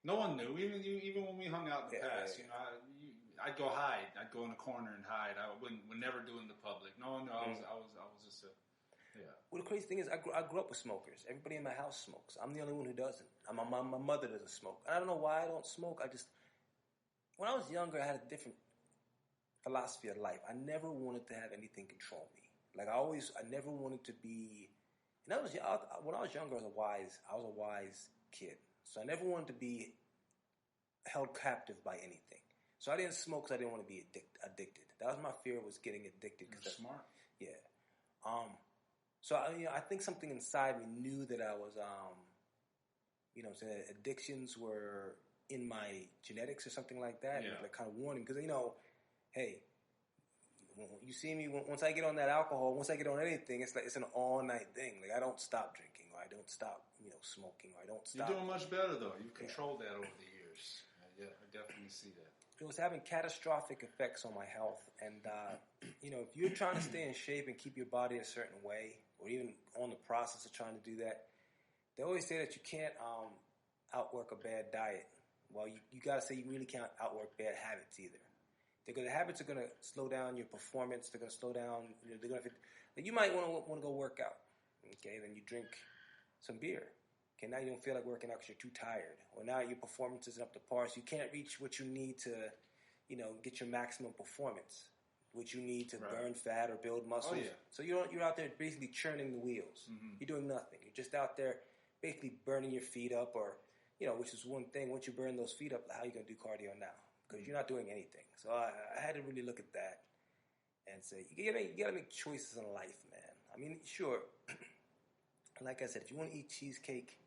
No one knew. Even when we hung out in the past, you know, I'd go hide. I'd go in a corner and hide. I would never do it in the public. No one knew. I was just a. Yeah. Well, the crazy thing is, I grew up with smokers. Everybody in my house smokes. I'm the only one who doesn't. My mother doesn't smoke. I don't know why I don't smoke. When I was younger, I had a different philosophy of life. I never wanted to have anything control me. Like I never wanted to be. And when I was younger, I was a wise kid. So I never wanted to be held captive by anything. So I didn't smoke because I didn't want to be addicted. That was my fear, was getting addicted. You're smart. Yeah. So I think something inside me knew that I was, so addictions were in my genetics or something like that. Yeah. Like kind of warning, because hey, when you see me, once I get on that alcohol, once I get on anything, it's an all night thing. Like I don't stop drinking, or I don't stop smoking, or I don't stop. You're doing much better though. You've controlled that over the years. Yeah, I definitely see that. It was having catastrophic effects on my health, and if you're trying to stay in shape and keep your body a certain way, or even on the process of trying to do that, they always say that you can't outwork a bad diet. Well, you got to say you really can't outwork bad habits either. Because the habits are going to slow down your performance. They're going to slow down. You might want to go work out. Okay, then you drink some beer. Okay, now you don't feel like working out because you're too tired. Or now your performance isn't up to par, so you can't reach what you need to, get your maximum performance. What you need to burn fat or build muscles. Oh, yeah. So you're out there basically churning the wheels. Mm-hmm. You're doing nothing. You're just out there basically burning your feet up, or which is one thing. Once you burn those feet up, how are you going to do cardio now? Because you're not doing anything. So I had to really look at that and say, you got to make choices in life, man. I mean, sure, like I said, if you want to eat cheesecake,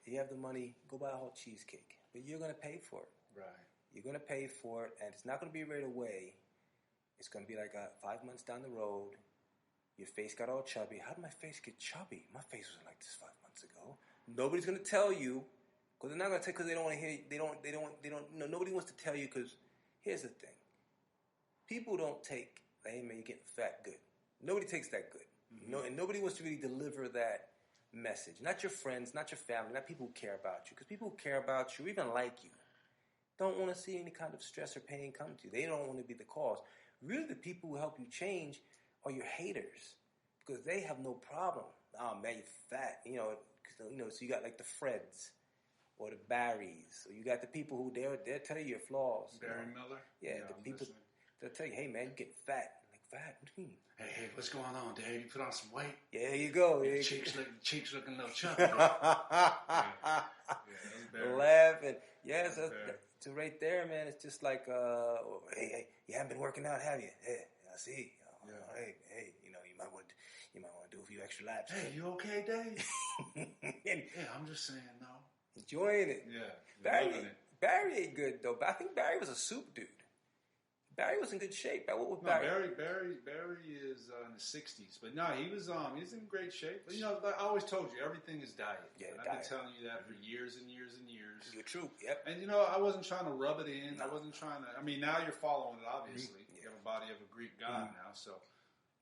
if you have the money, go buy a whole cheesecake. But you're going to pay for it. Right. You're going to pay for it, and it's not going to be right away. It's going to be like 5 months down the road. Your face got all chubby. How did my face get chubby? My face wasn't like this 5 months ago. Nobody's going to tell you. Because they're not going to take, because they don't want to hear, nobody wants to tell you, because here's the thing. People don't take, hey man, you're getting fat good. Nobody takes that good. Mm-hmm. And nobody wants to really deliver that message. Not your friends, not your family, not people who care about you. Because people who care about you, even like you, don't want to see any kind of stress or pain come to you. They don't want to be the cause. Really, the people who help you change are your haters. Because they have no problem. Oh man, you're fat. So you got like the Freds. Or the Barrys, or you got the people who they'll tell you your flaws. Barry Miller? Yeah, the people, they'll tell you, hey man, you getting fat. Like, fat? What do you mean? Hey, what's going on, Dad? You put on some weight? Yeah, there you go. Your cheeks looking a little chubby. Yeah, laughing. Yeah, so right there, man, it's just like, hey, you haven't been working out, have you? Hey, I see. Yeah. Hey, you might want to do a few extra laps. Hey, you okay, Dave? Yeah, I'm just saying, no. Enjoying it. Yeah. Barry ain't good though. But I think Barry was a soup dude. Barry was in good shape. Barry is in the 60s, but no, he's in great shape. But I always told you, everything is diet. Yeah, I've been telling you that for years and years and years. You're true. Yep. And I wasn't trying to rub it in. No. I wasn't trying to. I mean, now you're following it. Obviously, you have a body of a Greek god now, so.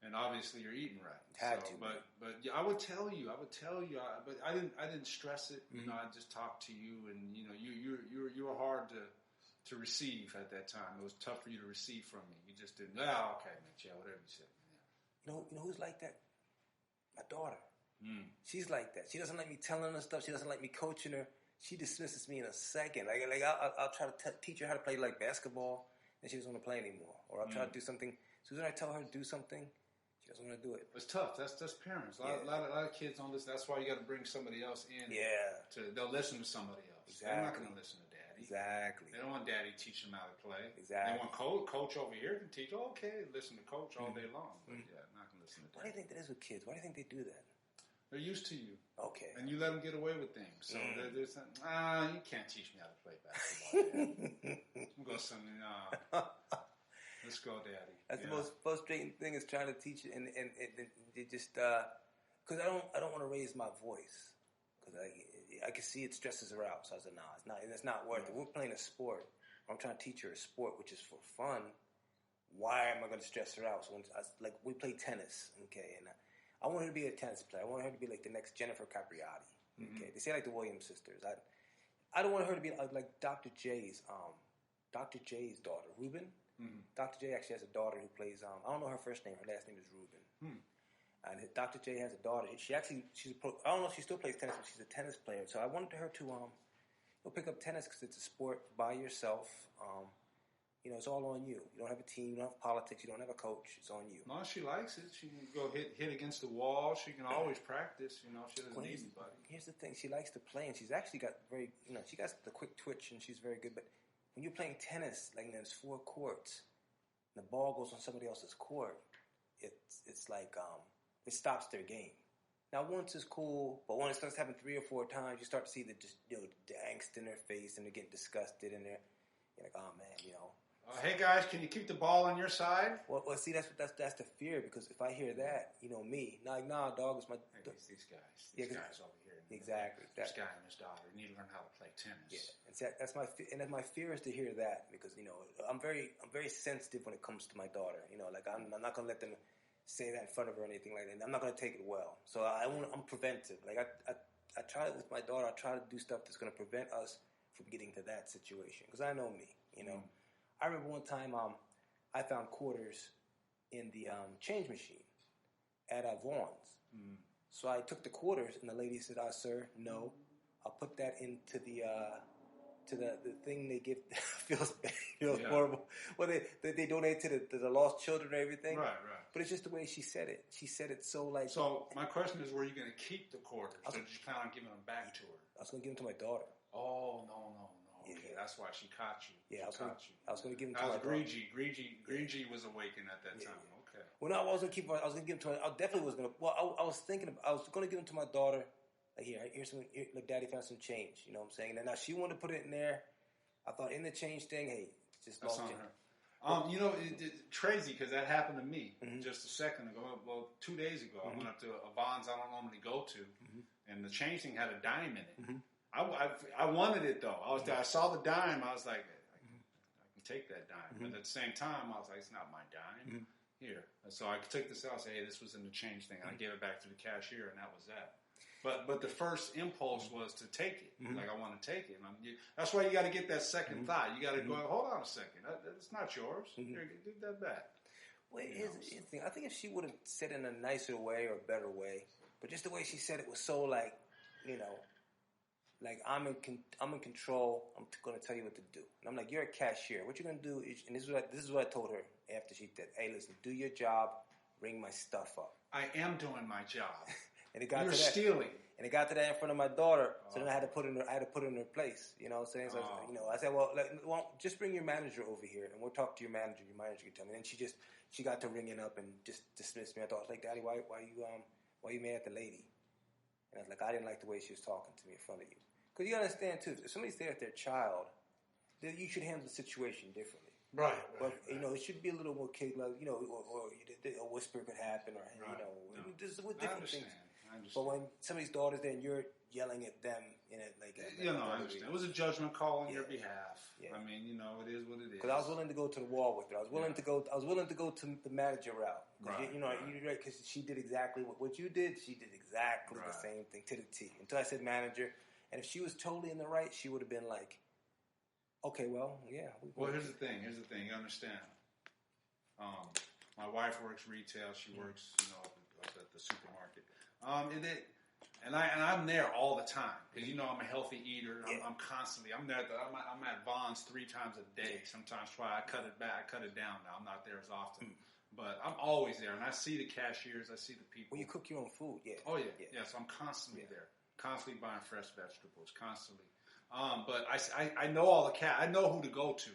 And obviously, you're eating right. Had to, but yeah, I would tell you. But I didn't stress it. Mm-hmm. I just talked to you, and you were hard to receive at that time. It was tough for you to receive from me. You just didn't. Oh, okay, man. Yeah, whatever you said. Yeah. You know who's like that? My daughter. She's like that. She doesn't like me telling her stuff. She doesn't like me coaching her. She dismisses me in a second. Like I'll try to teach her how to play like basketball, and she doesn't want to play anymore. Or I'll try to do something. As soon as I tell her to do something, she doesn't want to do it. It's tough. That's parents. A lot of kids don't listen. That's why you got to bring somebody else in. Yeah. They'll listen to somebody else. Exactly. They're not going to listen to Daddy. Exactly. They don't want Daddy to teach them how to play. Exactly. They want coach over here to teach. Okay, listen to Coach all day long. But yeah, not going to listen to Daddy. Why do you think that is with kids? Why do you think they do that? They're used to you. Okay. And you let them get away with things. So there's you can't teach me how to play basketball. I'm going to send me, let's go, Daddy. That's the most frustrating thing, is trying to teach it, and it just because I don't want to raise my voice, because I can see it stresses her out. So I said, no, it's not worth it. We're playing a sport. I'm trying to teach her a sport which is for fun. Why am I going to stress her out? So we play tennis, okay, and I want her to be a tennis player. I want her to be like the next Jennifer Capriati. Okay, they say like the Williams sisters. I don't want her to be like Dr. J's daughter, Ruben. Mm-hmm. Dr. J actually has a daughter who plays. I don't know her first name. Her last name is Ruben. And Dr. J has a daughter. She's a pro. I don't know if she still plays tennis, but she's a tennis player. So I wanted her to pick up tennis because it's a sport by yourself. It's all on you. You don't have a team. You don't have politics. You don't have a coach. It's on you. No, she likes it. She can go hit against the wall. She can always practice. She doesn't need anybody. Here's the thing. She likes to play, and she's actually got she got the quick twitch, and she's very good. But when you're playing tennis, like there's 4 courts, and the ball goes on somebody else's court, it's like it stops their game. Now, once it's cool, but when it starts happening 3 or 4 times, you start to see the angst in their face, and they're getting disgusted, and you're like, oh man, hey guys, can you keep the ball on your side? Well, see, that's the fear, because if I hear that, me, nah, dog, it's my. These guys over here. Exactly. This guy and his daughter need to learn how to play tennis. Yeah, and that's my fear is to hear that, because I'm very sensitive when it comes to my daughter. Like I'm not gonna let them say that in front of her or anything like that. I'm not gonna take it well. So I'm preventive. Like I try it with my daughter. I try to do stuff that's gonna prevent us from getting to that situation, because I know me. I remember one time I found quarters in the change machine at Vaughn's. So I took the quarters, and the lady said, sir, no, I'll put that into the thing they give. feels horrible. Well, they donate to the lost children and everything. Right. But it's just the way she said it. She said it so like. So my question is, were you going to keep the quarters, or did you plan on giving them back to her? I was going to give them to my daughter. Oh, no. Okay, that's why she caught you. Yeah, I was going to give them to my daughter. Greedy was awakened at that time. Okay. Well, no, I wasn't going to keep them. I was going to give them to her. I definitely was going to. Well, I was thinking. I was going to give them to my daughter. Like, here's some. Look, Daddy found some change. You know what I'm saying? And now she wanted to put it in there. I thought in the change thing, hey, just that's lost on it. her. It's crazy because that happened to me just a second ago. Well, 2 days ago, I went up to a Vons I don't normally go to, and the change thing had a dime in it. I wanted it though. I saw the dime. I was like, I can take that dime. But at the same time, I was like, it's not my dime. Here. And so I took this out and said, hey, this was in the change thing. And I gave it back to the cashier, and that was that. But the first impulse was to take it. Like, I want to take it. That's why you got to get that second thought. You got to go, hold on a second. It's not yours. Here, give that back. Well, here's the thing. I think if she would have said it in a nicer way or a better way, but just the way she said it was so like, like I'm in control. I'm going to tell you what to do. And I'm like, you're a cashier. What you're going to do is, and this is what I told her after she did. Hey, listen, do your job. Ring my stuff up. I am doing my job. And it got You're to that. Stealing. And it got to that in front of my daughter. So then I had to put it in her place. You know what I'm saying? So I said, well, just bring your manager over here, and we'll talk to your manager. Your manager can tell me. And she got to ringing up and just dismissed me. I thought, like, Daddy, why you mad at the lady? And I was like, I didn't like the way she was talking to me in front of you. Because you understand too, if somebody's there with their child, then you should handle the situation differently. Right. But it should be a little more kid, like, or a whisper could happen, or there's different things. But when somebody's daughter's there and you're yelling at them, I understand. It was a judgment call on your behalf. Yeah. I mean, it is what it is. Because I was willing to go to the wall with her. I was willing to go to the manager route. Right. You're right, because she did exactly what you did. She did exactly the same thing to the T. Until I said manager, and if she was totally in the right, she would have been like, okay, well, yeah. Well, here's the thing. You understand. My wife works retail. She works, up at the supermarket. And I'm there all the time because I'm a healthy eater. I'm constantly. I'm there. I'm at Vaughn's 3 times a day. Sometimes twice. I cut it back. I cut it down now. I'm not there as often. But I'm always there, and I see the cashiers. I see the people. Well, you cook your own food, yeah. Oh yeah. So I'm constantly there. Constantly buying fresh vegetables, constantly. But I know all the I know who to go to.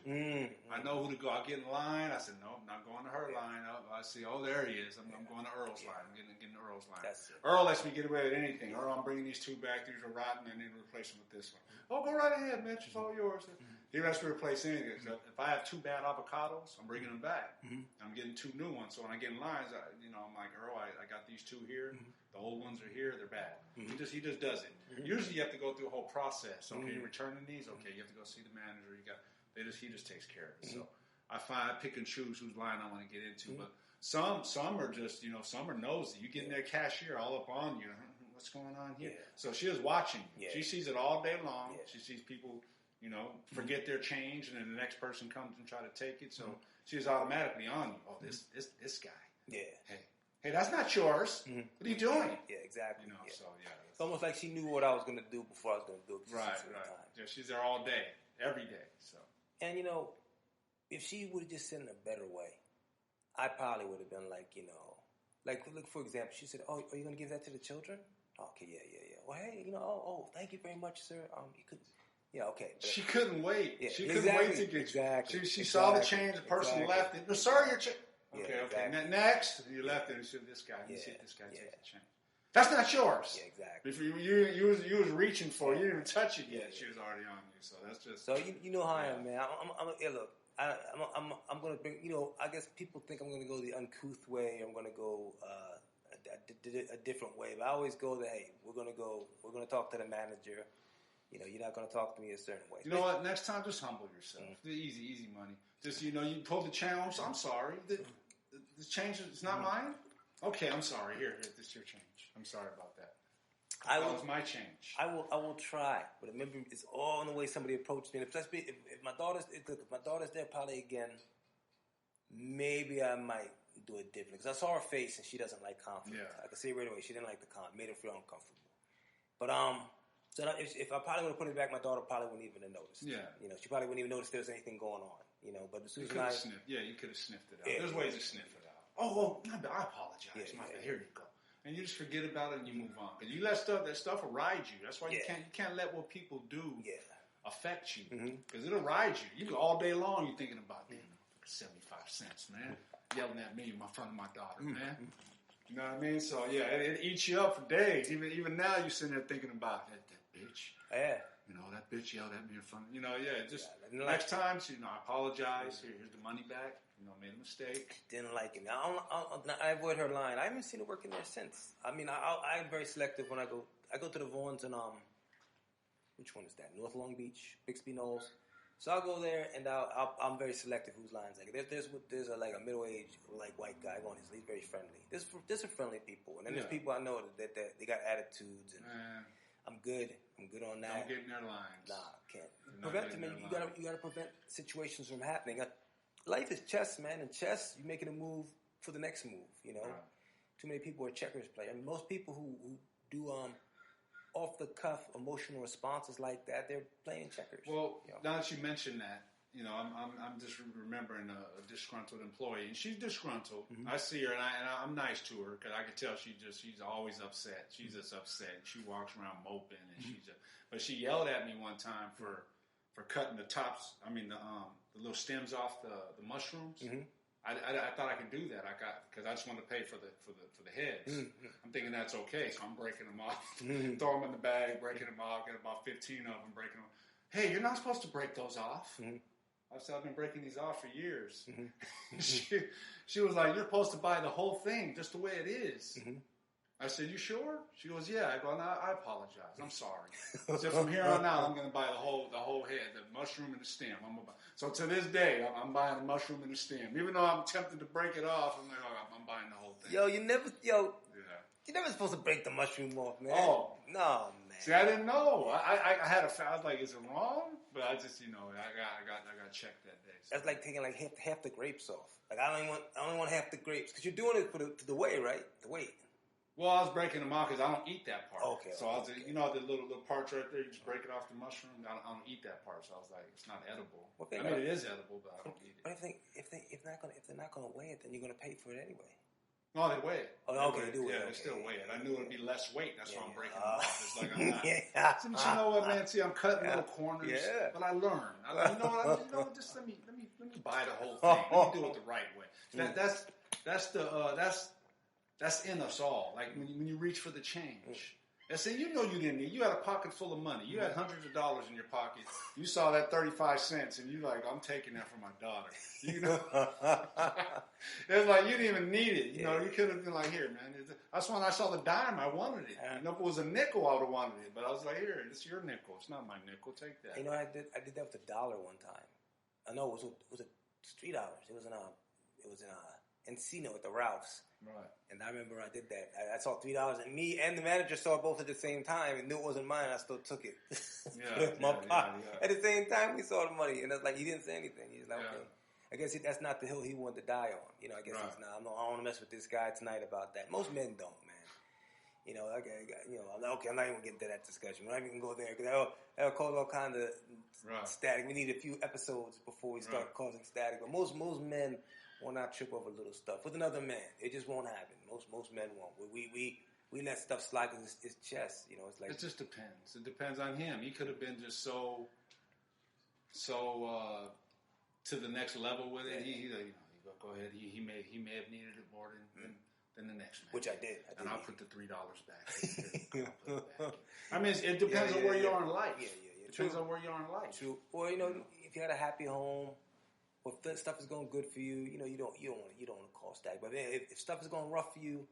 I know who to go. I get in line. I said, no, I'm not going to her line. I see, there he is. I'm going to Earl's line. I'm getting Earl's line. Earl lets me get away with anything. Earl, I'm bringing these 2 back. These are rotten, and then replace them with this one. Oh, go right ahead, Mitch. It's all yours. He lets me replace anything. So if I have 2 bad avocados, I'm bringing them back. I'm getting 2 new ones. So when I get in lines, I'm like, Earl, I got these 2 here. The old ones are here. They're bad. He just does it. Usually you have to go through a whole process. Okay, you're returning these. Okay, you have to go see the manager. He just takes care of it. So I pick and choose whose line I want to get into. But some are just some are nosy. You get in there, cashier all up on you. what's going on here? Yeah. So she is watching. Yeah. She sees it all day long. Yeah. She sees people, forget their change, and then the next person comes and try to take it. So she's automatically on you. Oh, this guy. Yeah. Hey, that's not yours. What are you doing? Yeah, exactly. So yeah. It's almost like she knew what I was going to do before I was going to do it. Right. Yeah, she's there all day, every day. So. And if she would have just said in a better way, I probably would have been like, like for example, she said, "Oh, are you going to give that to the children?" Okay, yeah. Well, hey, thank you very much, sir. You could, yeah, okay. But she couldn't wait. Yeah, she couldn't wait to get exactly. She saw the change. The person left it. No, sir, your change. Okay. Exactly. Next, you left it and said, "This guy, Yeah, see if this guy takes the change." That's not yours. Yeah, exactly. If you was reaching for it, you didn't even touch it yet. She was already on you. So that's just. So you know how I am, man. I'm going to bring. I guess people think I'm going to go the uncouth way. I'm going to go a different way. But I always go that, hey, we're going to talk to the manager. You're not going to talk to me a certain way. You know what? Next time, just humble yourself. Easy money. Just you pulled the channel. I'm sorry. The change is not mine. Okay, I'm sorry. Here, this is your change. I'm sorry about that. That was my change. I will try, but remember, it's all in the way somebody approached me. And especially if my daughter's there, probably again, maybe I might do it different because I saw her face and she doesn't like conflict. Yeah. I could see right away she didn't like the conflict, made her feel uncomfortable. But so if I probably would have put it back, my daughter probably wouldn't even have noticed. Yeah, she probably wouldn't even notice there was anything going on. But as soon as you could have sniffed it out. Yeah, there's ways to sniff it out. Oh, I apologize. Yeah. Here you go. And you just forget about it and you move on. Because you let that stuff will ride you. That's why you can't let what people do affect you. Because it'll ride you. You go all day long you're thinking about, man, 75 cents, man. Yelling at me in front of my daughter, man. You know what I mean? So, yeah, it eats you up for days. Even now you're sitting there thinking about that bitch. Yeah. That bitch yelled at me in front of, just next time, I apologize. Here's the money back. Made a mistake. Didn't like it. I avoid her line. I haven't seen her working there since. I mean, I'm very selective when I go. I go to the Vaughns and which one is that? North Long Beach, Bixby Knolls. So I'll go there and I'm very selective whose lines I get. There's a middle-aged white guy going. He's very friendly. There's some friendly people, and then there's people I know that they got attitudes and. I'm good on that. Don't get in their lines. Nah, can't. Prevent them. You gotta prevent situations from happening. Life is chess, man. In chess, you're making a move for the next move. Right. Too many people are checkers players. I mean, most people who do off the cuff emotional responses like that, they're playing checkers. Well, now that you mention that, I'm just remembering a disgruntled employee, and she's disgruntled. I see her, and I'm nice to her because I can tell she's always upset. She's just upset. She walks around moping, and but she yelled at me one time for cutting the tops. I mean the little stems off the mushrooms. I thought I could do that. Because I just want to pay for the heads. I'm thinking that's okay, so I'm breaking them off, throw them in the bag, breaking them off, get about 15 of them, breaking them. Hey, you're not supposed to break those off. I said, I've been breaking these off for years. She was like, you're supposed to buy the whole thing just the way it is. I said, you sure? She goes, yeah. I go, no, I apologize. I'm sorry. So from here on out, I'm going to buy the whole head, the mushroom and the stem. So to this day, I'm buying the mushroom and the stem. Even though I'm tempted to break it off, I'm like, oh, I'm buying the whole thing. You're never supposed to break the mushroom off, man. Oh. No, man. See, I didn't know. I had I was like, is it wrong? But I just, I got checked that day. So. That's like taking half the grapes off. I only want half the grapes because you're doing it for the whey, right? The weight. Well, I was breaking them off because I don't eat that part. Okay. So I was, the little parts right there, you just break it off the mushroom. I don't eat that part. So I was like, it's not edible. Okay, I mean, it is edible, but I don't eat it. But if they're not gonna weigh it, then you're gonna pay for it anyway. No, they weigh it. Oh, okay, they do weigh it. Yeah, they still weigh it. I knew it'd be less weight. That's why I'm breaking them off. It's like I'm not. But you know what, man? See, I'm cutting little corners. Yeah. But I learn. Just let me buy the whole thing. Let me do it the right way. That's in us all. Like when you reach for the change. And see, you didn't need. You had a pocket full of money. You had hundreds of dollars in your pocket. You saw that 35 cents, and you like, I'm taking that for my daughter. It's like you didn't even need it. You could have been like, here, man. That's when I saw the dime. I wanted it. If it was a nickel, I would have wanted it. But I was like, here, it's your nickel. It's not my nickel. Take that. I did that with $1 one time. I know it was $3. It was in Encino at the Ralph's. Right. And I remember I did that. I saw $3, and me and the manager saw it both at the same time and knew it wasn't mine. I still took it. Yeah. At the same time, we saw the money, and it's like he didn't say anything. He's like, okay. I guess that's not the hill he wanted to die on. You know, I guess he's not. I don't want to mess with this guy tonight about that. Most men don't, man. You know, I'm like, okay, I'm not even going to get into that discussion. We're not even going to go there because that'll cause all kind of static. We need a few episodes before we start causing static. But most men will not trip over little stuff with another man. It just won't happen. Most men won't. We let stuff slide because it's chess. You know, it's like it just depends. It depends on him. He could have been just so to the next level with it. He go ahead. He may have needed it more than the next man. Which I did. And I'll put the $3 back. I mean, it depends on where you are in life. Yeah. It depends on where you are in life. True. Well, you know, if you had a happy home, or if stuff is going good for you, you know, you don't want to call static. But if stuff is going rough for you,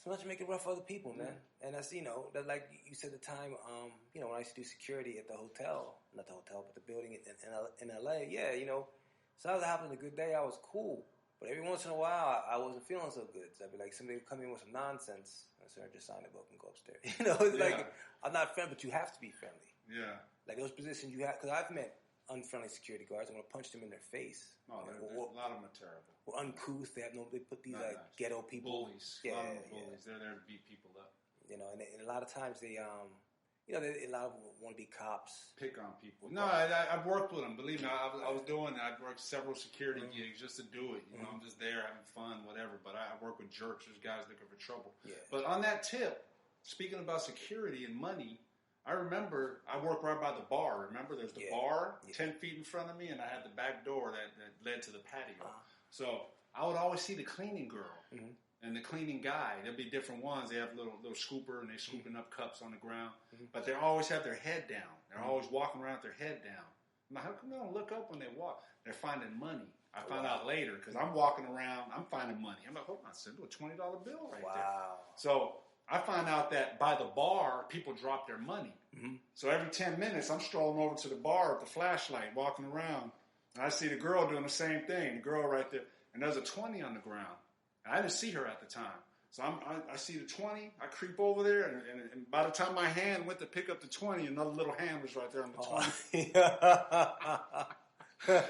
sometimes you make it rough for other people, man. And that's, you know, that like you said the time, you know, when I used to do security at the hotel, not the hotel, but the building in LA. Yeah, you know, so I was having a good day. I was cool. But every once in a while, I wasn't feeling so good. So I'd be like, somebody would come in with some nonsense. I said, just sign the book and go upstairs. You know, it's like, I'm not friendly, but you have to be friendly. Yeah. Like those positions you have, because I've met unfriendly security guards. I'm going to punch them in their face. Oh, a lot of them are terrible. Or uncouth. They put these ghetto people. Bullies. Yeah, a lot of bullies. They're there to beat people up. You know, and a lot of times they, you know, a lot of them want to be cops. Pick on people. No, I've worked with them. Believe me, I was doing that. I've worked several security gigs just to do it. You know, I'm just there having fun, whatever. But I work with jerks. There's guys looking for trouble. Yeah. But on that tip, speaking about security and money, I remember I worked right by the bar. Remember, there's the bar 10 feet in front of me, and I had the back door that led to the patio. So I would always see the cleaning girl. And the cleaning guy, there'll be different ones. They have little scooper, and they're scooping up cups on the ground. But they always have their head down. They're always walking around with their head down. I'm like, how come they don't look up when they walk? They're finding money. I found out later because I'm walking around. I'm finding money. I'm like, hold on, send a $20 bill right there. So I find out that by the bar, people drop their money. So every 10 minutes, I'm strolling over to the bar with the flashlight, walking around. And I see the girl doing the same thing. The girl right there. And there's a 20 on the ground. I didn't see her at the time. So I see the 20. I creep over there, and by the time my hand went to pick up the 20, another little hand was right there on the 20.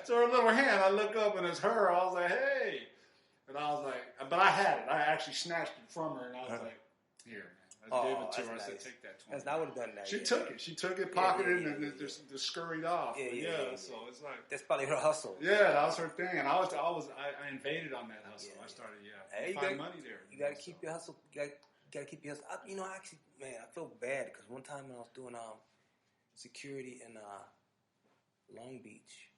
So her little hand, I look up, and it's her. I was like, hey. And I was like, but I had it. I actually snatched it from her, and I was like, here, man. I gave it to her. I said, take that 20. I would have done that. She took it. She took it, pocketed it, and just scurried off. So it's like that's probably her hustle. Yeah, that was her thing, and I invaded on that hustle. I started, Hey, find money there. You got to keep your hustle. You got to keep your hustle. You know, actually, man, I feel bad because one time when I was doing security in Long Beach,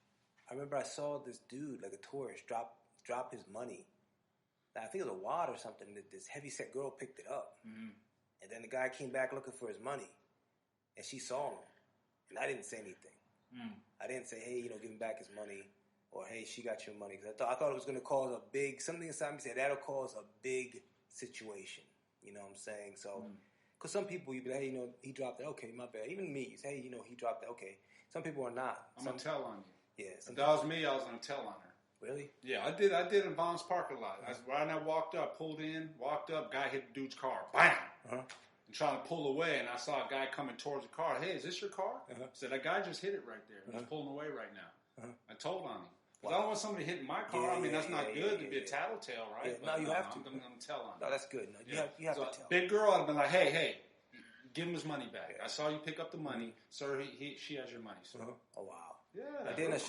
I remember I saw this dude, like a tourist, drop his money. I think it was a wad or something. This heavy-set girl picked it up. And then the guy came back looking for his money. And she saw him. And I didn't say anything. I didn't say, hey, you know, give him back his money. Or, hey, she got your money. Because I thought it was going to cause something inside me said, that'll cause a big situation. You know what I'm saying? So, because some people, you'd be like, hey, you know, he dropped it. Okay, my bad. Even me, you say, hey, you know, he dropped it. Okay. Some people are not. I'm going to tell on you. Yeah. If that was me, I was going to tell on her. Really? Yeah, I did in Vaughn's parking lot. Right when I walked up, pulled in, walked up, guy hit the dude's car. Bam! And trying to pull away, and I saw a guy coming towards the car. Hey, is this your car? I said, that guy just hit it right there. He's pulling away right now. I told on him. Because I don't want somebody hitting my car. I mean, that's not good to be a tattletale, right? Yeah, no, you have to. I'm going to tell on him. No, that's good. No, you have to tell. Big girl, I'd have been like, hey, give him his money back. I saw you pick up the money. Sir, she has your money, sir. Oh, wow. Yeah. I didn't